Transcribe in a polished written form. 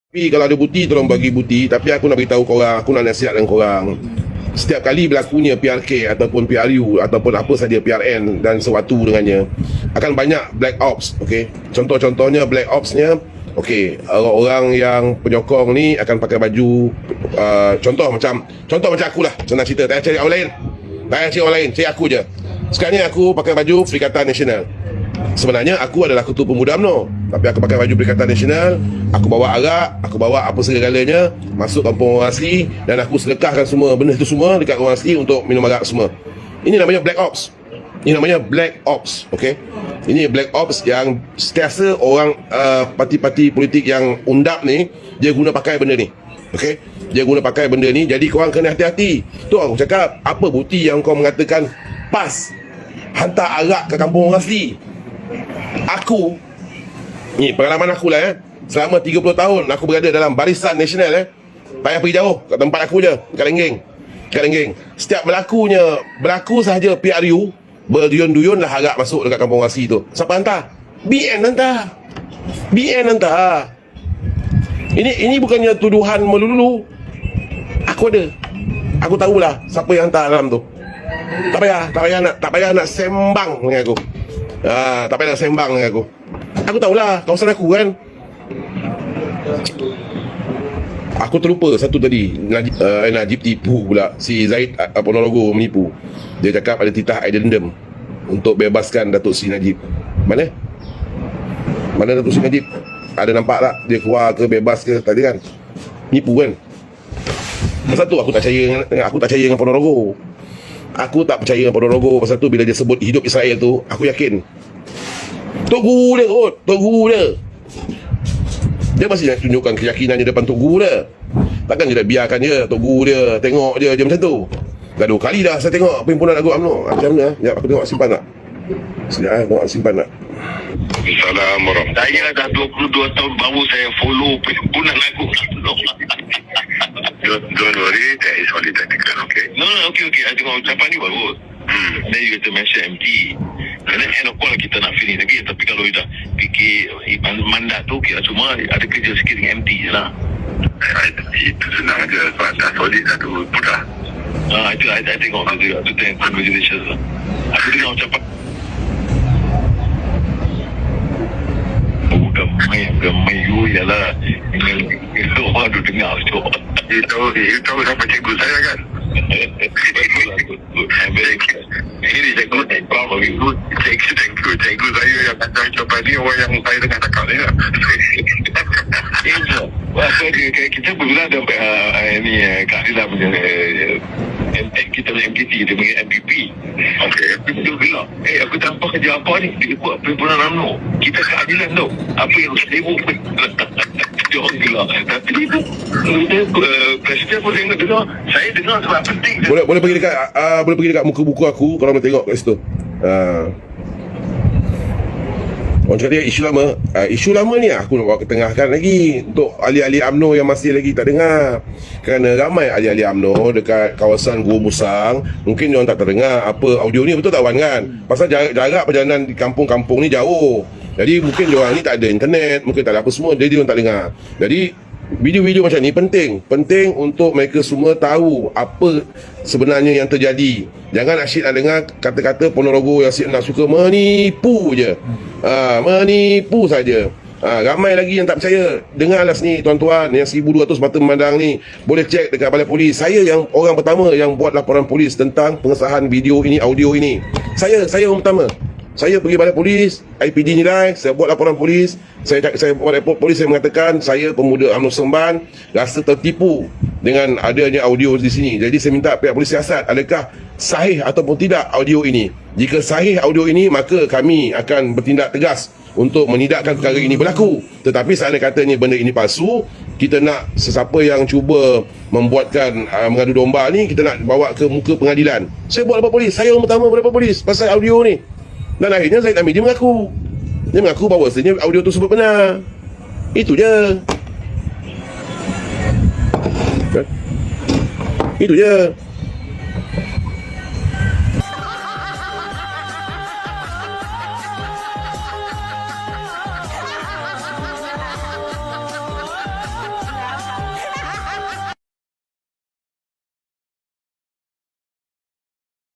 Tapi kalau ada bukti, tolong bagi bukti. Tapi aku nak beritahu korang, aku nak nasihatkan korang. Setiap kali berlakunya PRK ataupun PRU ataupun apa saja PRN dan sewaktu dengannya, akan banyak black ops. Okay? Contoh-contohnya black opsnya, okay, orang-orang yang penyokong ni akan pakai baju contoh macam aku lah, senang cerita. Tak payah cari orang lain, tak payah cari orang lain, cari aku je. Sekarang ni aku pakai baju Perikatan Nasional. Sebenarnya aku adalah ketua pemuda UMNO, tapi aku pakai baju Perikatan Nasional. Aku bawa arak, aku bawa apa segala-galanya masuk kampung orang asli, dan aku sedekahkan semua benda itu semua dekat orang asli untuk minum arak semua. Ini namanya black ops. Ini namanya black ops. Okay? Ini black ops yang setiasa orang parti-parti politik yang undap ni, dia guna pakai benda ni. Okay? Dia guna pakai benda ni. Jadi korang kena hati-hati. Tu aku cakap, apa bukti yang kau mengatakan PAS hantar arak ke kampung orang asli? Aku ni pengalaman aku lah selama 30 tahun aku berada dalam Barisan Nasional tak payah pergi jauh, kat tempat aku je, kat Lenggeng. Setiap berlaku sahaja PRU, berduyun-duyun lah arak masuk dekat kampung asli tu. Siapa hantar? BN hantar. Ini bukannya tuduhan melulu. Aku ada, aku tahulah siapa yang hantar dalam tu. Tak payah nak sembang dengan aku. Tak payah nak sembang dengan aku. Aku tahulah kawasan aku kan. Aku terlupa satu tadi, Najib tipu pula. Si Zaid Ponorogo menipu. Dia cakap ada titah addendum untuk bebaskan Datuk Seri Najib. Mana Datuk Seri Najib? Ada nampak tak dia keluar ke, bebas ke? Tadi kan nipu kan. Pasal tu aku tak percaya dengan Ponorogo. Aku tak percaya dengan Ponorogo. Pasal tu bila dia sebut hidup Israel tu, aku yakin Tok Guru dia dia masih nak tunjukkan keyakinannya depan Tok Guru dia. Takkan dia dah biarkan je Tok Guru dia tengok dia macam tu. Dah 2 kali dah saya tengok perhimpunan Agung UMNO. Macam mana? Sekejap aku tengok simpan tak. Sekejap tengok simpan tak. Assalamualaikum. Saya dah 22 tahun baru saya follow perhimpunan Agung UMNO. Don't worry, that is only technical, okay? No, okay. I tengok ucapan ni bagus. Then you kata mention MT. And then end of call kita nak finish lagi. Tapi kalau dah fikir mandat tu, kira cuma ada kerja sikit dengan MT je lah. Itu senang je. Sebab dah solid dah tu, mudah. Itu I tengok tu juga. Itu tengok congratulations lah. Aku tengok ucapan. Gemai you ialah orang tu dengar tu. You tahu siapa cikgu saya kan? Ini cikgu cikgu saya yang hantar ucapan ni orang yang saya dengar cakap ni lah. Kita pernah ada ni Kak Rila punya kita punya MPT, dia punya MPP. Okay. Betul gelap. Aku tanpa kerja apa ni, dia buat perhimpunan UMNO. Kita keadilan tau. Apa yang saya buat. Dia orang gelap. Tapi itu presiden pun dengar. Saya dengar sebab penting. Boleh pergi dekat muka buku aku kalau nak tengok kat situ. Orang cakap dia isu lama ni aku nak bawa ketengahkan lagi untuk ahli-ahli UMNO yang masih lagi tak dengar. Kerana ramai ahli-ahli UMNO dekat kawasan Gua Musang, mungkin diorang tak terdengar apa audio ni, betul tak Wan kan? Pasal jarak perjalanan di kampung-kampung ni jauh. Jadi mungkin diorang ni tak ada internet, mungkin tak ada apa semua, jadi diorang tak dengar. Jadi video-video macam ni penting untuk mereka semua tahu apa sebenarnya yang terjadi. Jangan asyik nak dengar kata-kata Ponorogo yang nak suka menipu je. Menipu saja. Ramai lagi yang tak percaya. Dengarlah sini tuan-tuan, yang 1200 mata memandang ni, boleh cek dekat balai polis. Saya yang orang pertama yang buat laporan polis tentang pengesahan video ini, audio ini. Saya orang pertama. Saya pergi balai polis, IPD nilai, saya buat laporan polis, saya buat report polis, saya mengatakan saya pemuda UMNO Seremban rasa tertipu dengan adanya audio di sini. Jadi saya minta pihak polis siasat, adakah sahih ataupun tidak audio ini. Jika sahih audio ini, maka kami akan bertindak tegas untuk menidakkan perkara ini berlaku. Tetapi seandainya katanya benda ini palsu, kita nak sesiapa yang cuba membuatkan mengadu domba ni, kita nak bawa ke muka pengadilan. Saya buat lapor polis, saya orang pertama buat lapor polis pasal audio ni. Dan akhirnya Zaid Amir dia mengaku bahawasanya audio tersebut benar. Itu je.